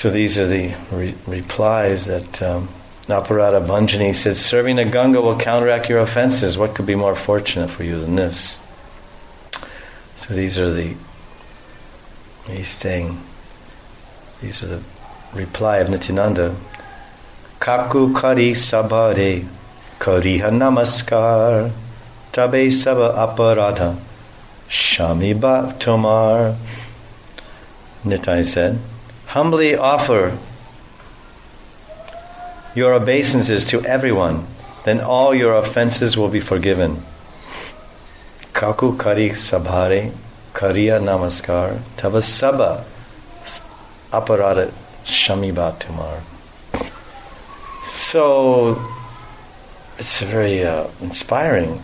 So these are the replies that Naparada Bhanjani said, serving the Ganga will counteract your offenses. What could be more fortunate for you than this? So these are the reply of Nityananda. Kaku kari sabare kariha namaskar tabe saba aparadha shamiba tomar. Nitai said, humbly offer your obeisances to everyone, then all your offenses will be forgiven. Kaku kari sabhare kariya namaskar tava saba aparada shamiba tumar. So it's a very inspiring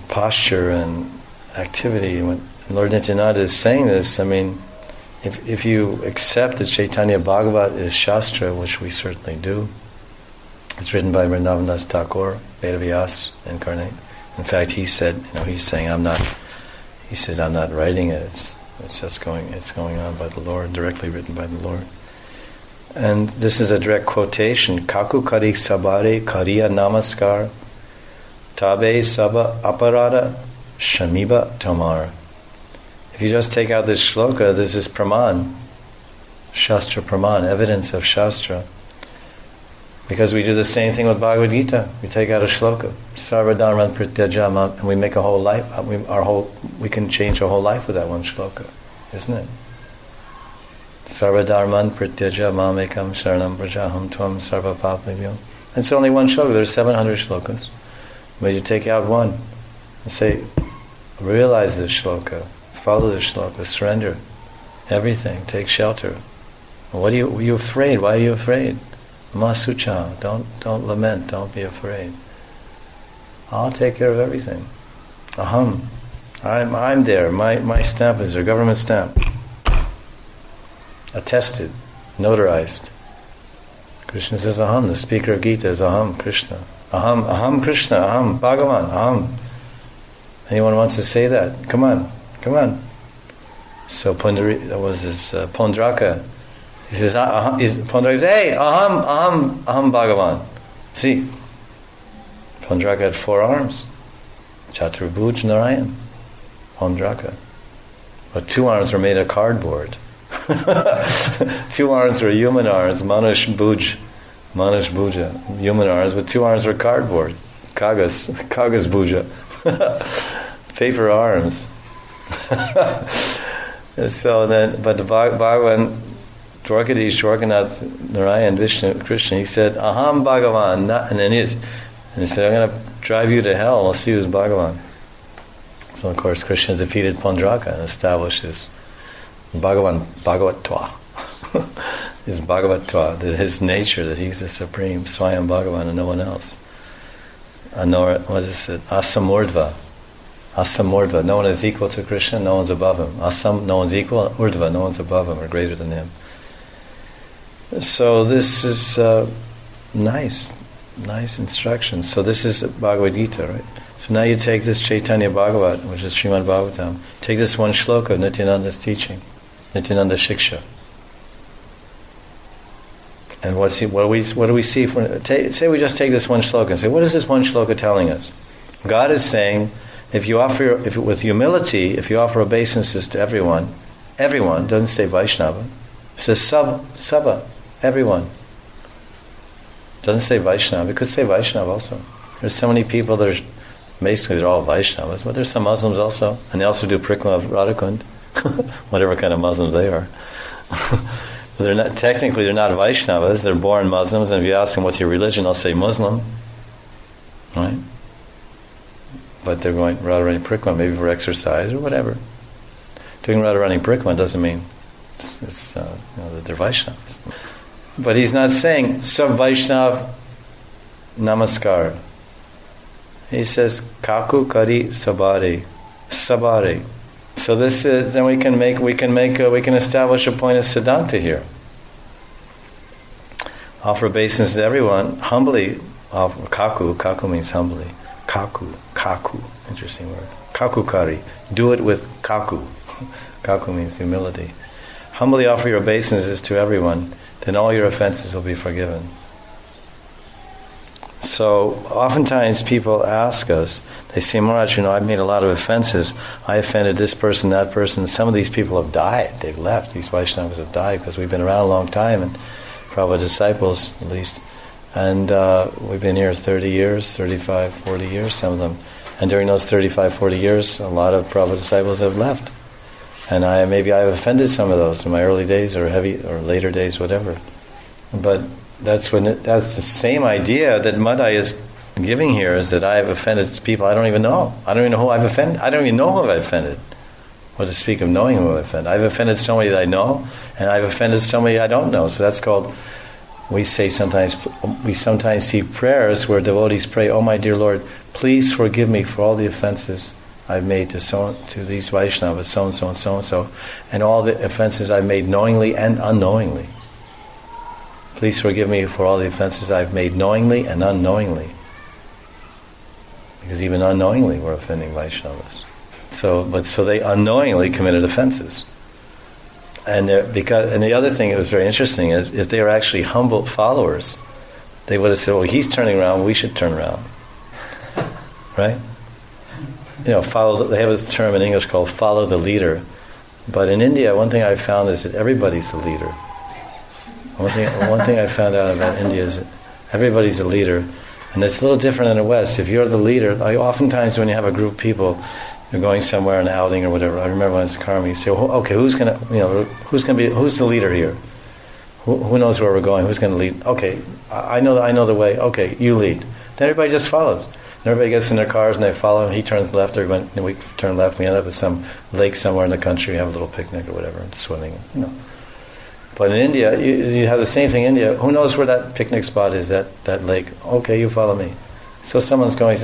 posture and activity. When Lord Nityananda is saying this, I mean, if you accept that Chaitanya Bhagavat is Shastra, which we certainly do, it's written by Vrindavan Das Thakur, Vedavyas incarnate. In fact, he said, he's saying, I'm not writing it. It's going on by the Lord, directly written by the Lord. And this is a direct quotation. Kaku kari sabare kariya namaskar tabe saba aparada shamiba tomar. If you just take out this shloka, this is praman, Shastra praman, evidence of Shastra. Because we do the same thing with Bhagavad Gita. We take out a shloka, sarva dharman pratyajama, and we make a whole life. We can change our whole life with that one shloka, isn't it? Sarva dharman pratyajama mekam sharanam prajaham tvam sarva papavyo. It's only one shloka. There's 700 shlokas, but you take out one and say, realize this shloka. Follow the shloka, surrender everything, take shelter. What are you afraid? Why are you afraid? Masucha, don't lament, don't be afraid. I'll take care of everything. Aham, I'm there. My stamp is there, government stamp, attested, notarized. Krishna says Aham. The speaker of Gita is Aham, Krishna. Aham Krishna, Aham Bhagavan, Aham. Anyone wants to say that? Come on. So Pondraka, he says, Pondraka says, hey, aham Bhagavan. See, Pondraka had 4 arms. Chaturbhuj Narayan, Pondraka. But 2 arms were made of cardboard. 2 arms were human arms, Manush Bhuja, human arms, but 2 arms were cardboard. Kagas Bhuja. Paper arms. So then, but the Bhagavan, Dwarkanath, Narayan, Vishnu, Krishna, he said, Aham Bhagavan, and he said, I'm going to drive you to hell, we'll see who's Bhagavan. So of course Krishna defeated Pondraka and established his Bhagavatva. His Bhagavatva, his nature, that he's the supreme, Swayam Bhagavan and no one else. What is it? Asamurdva. Asamurdva. No one is equal to Krishna, no one's above him. Asam, no one's equal. Urdhva, no one's above him or greater than him. So this is nice instruction. So this is Bhagavad Gita, right? So now you take this Chaitanya Bhagavat, which is Srimad Bhagavatam, take this one shloka of Nityananda's teaching, Nityananda Shiksha. And what do we see? Say we just take this one shloka and say, what is this one shloka telling us? God is saying, if with humility, if you offer obeisances to everyone, doesn't say Vaishnava, it says Saba, everyone. Doesn't say Vaishnava, it could say Vaishnava also. There's so many people, they're all Vaishnavas, but there's some Muslims also, and they also do Prikrama of Radhakund, whatever kind of Muslims they are. They're not Vaishnavas, they're born Muslims, and if you ask them what's your religion, they'll say Muslim. Right? But they're going Radharani Prikrama, maybe for exercise or whatever. Doing Radharani Prikrama doesn't mean that they're Vaishnavas. But he's not saying Sab Vaishnav Namaskar. He says Kaku Kari Sabare. So this is, then we can establish a point of Siddhanta here. Offer obeisance to everyone, humbly offer Kaku means humbly. Kaku, interesting word. Kaku Kari. Do it with Kaku. Kaku means humility. humbly offer your obeisances to everyone, then all your offenses will be forgiven. So oftentimes people ask us, they say, Maharaj, I've made a lot of offenses. I offended this person, that person. Some of these people have died. They've left. These Vaishnavas have died because we've been around a long time, and Prabhupada disciples at least. And we've been here 30 years, 35, 40 years, some of them. And during those 35, 40 years, a lot of Prabhupada disciples have left. And maybe I've offended some of those in my early days or later days, whatever. But that's the same idea that Madai is giving here, is that I have offended people I don't even know. I don't even know who I've offended. I don't even know who I've offended. What to speak of knowing who I've offended. I've offended somebody that I know, and I've offended somebody I don't know. So that's called, we sometimes see prayers where devotees pray, "Oh my dear Lord, please forgive me for all the offenses I've made to these Vaishnavas, so and so and so and so, and all the offenses I've made knowingly and unknowingly. Please forgive me for all the offenses I've made knowingly and unknowingly." Because even unknowingly we're offending Vaishnavas. So they unknowingly committed offenses. And the other thing that was very interesting is, if they were actually humble followers, they would have said, "Well, he's turning around, we should turn around." Right? They have a term in English called "follow the leader." But in India, one thing I've found is that everybody's the leader. One thing I found out about India is that everybody's a leader, and it's a little different in the West. If you're the leader, oftentimes when you have a group of people, you're going somewhere, an outing or whatever. I remember when I was in Karma, you say, well, "Okay, who's the leader here? Who knows where we're going? Who's going to lead? Okay, I know the way. Okay, you lead." Then everybody just follows. And everybody gets in their cars and they follow him. He turns left, and we turn left. We end up at some lake somewhere in the country. We have a little picnic or whatever, and swimming. But in India, you have the same thing in India. Who knows where that picnic spot is, that lake? Okay, you follow me. So someone's going,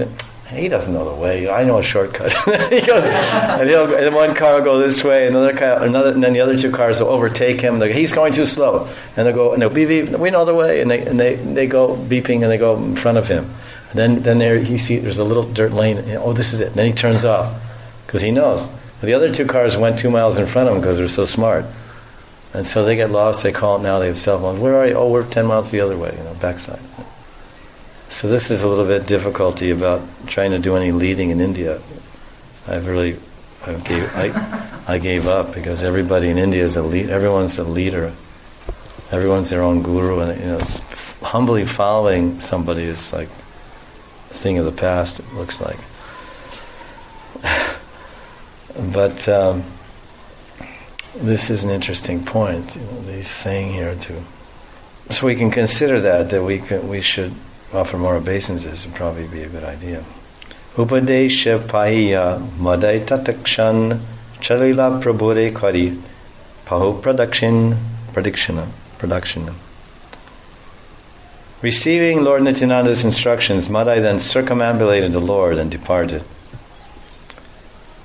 he doesn't know the way. I know a shortcut. He goes, and one car will go this way, and and then the other two cars will overtake him. He's going too slow, and they'll beep beep. We know the way, and they go beeping, and they go in front of him. And then there's a little dirt lane. And, oh, this is it. And then he turns off because he knows. But the other two cars went 2 miles in front of him because they're so smart. And so they get lost, they call it now, they have cell phones. Where are you? Oh, we're 10 miles the other way, backside. So this is a little bit difficulty about trying to do any leading in India. I gave up because everybody in India is a leader. Everyone's a leader. Everyone's their own guru, and humbly following somebody is like a thing of the past, it looks like. But this is an interesting point, he's saying here too. So we can consider that we should offer more obeisances would probably be a good idea. Upadesha pahya madai tatakshan chalila prabhure kari pahu pradakshina. Receiving Lord Nityananda's instructions, Madai then circumambulated the Lord and departed.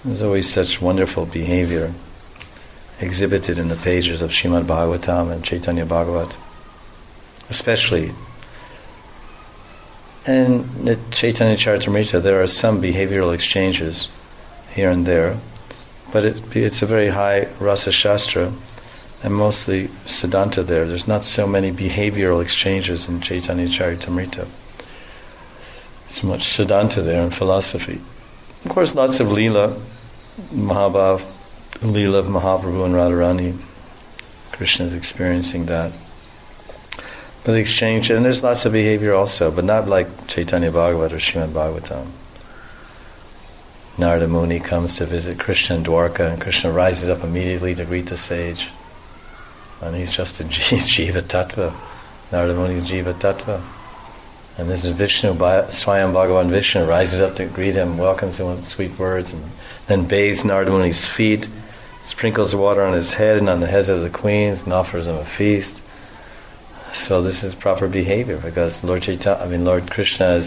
There's always such wonderful behavior exhibited in the pages of Srimad Bhagavatam and Chaitanya Bhagavat, especially. In the Chaitanya Charitamrita there are some behavioral exchanges here and there, but it's a very high Rasa Shastra, and mostly Siddhanta there. There's not so many behavioral exchanges in Chaitanya Charitamrita. It's much Siddhanta there and philosophy. Of course, lots of Lila, Lila of Mahaprabhu and Radharani. Krishna is experiencing that. But the exchange, and there's lots of behavior also, but not like Chaitanya Bhagavat or Srimad Bhagavatam. Narada Muni comes to visit Krishna in Dwarka, and Krishna rises up immediately to greet the sage. And he's Jiva Tattva. Narada Muni's Jiva Tattva. And this is Vishnu, Swayam Bhagavan Vishnu, rises up to greet him, welcomes him with sweet words, and then bathes Narada Muni's feet, sprinkles water on his head and on the heads of the queens, and offers him a feast. So this is proper behavior, because Lord Krishna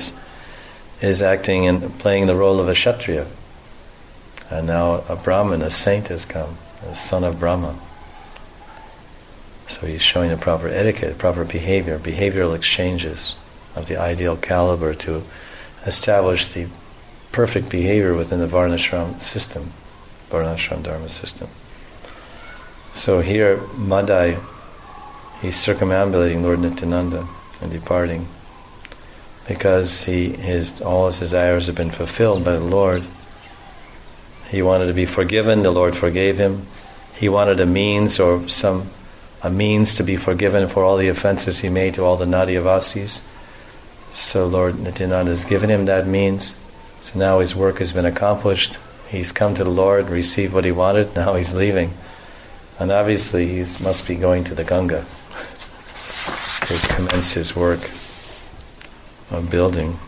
is acting and playing the role of a Kshatriya. And now a Brahman, a saint has come, the son of Brahma. So he's showing a proper etiquette, proper behavior, behavioral exchanges of the ideal caliber to establish the perfect behavior within the Varnashram system, Varnashram Dharma system. So here, Madai, he's circumambulating Lord Nityananda and departing, because all his desires have been fulfilled by the Lord. He wanted to be forgiven, the Lord forgave him. He wanted a means to be forgiven for all the offenses he made to all the Nadiyavasis. So Lord Nityananda has given him that means. So now his work has been accomplished. He's come to the Lord, received what he wanted, now he's leaving. And obviously he must be going to the Ganga to commence his work of building.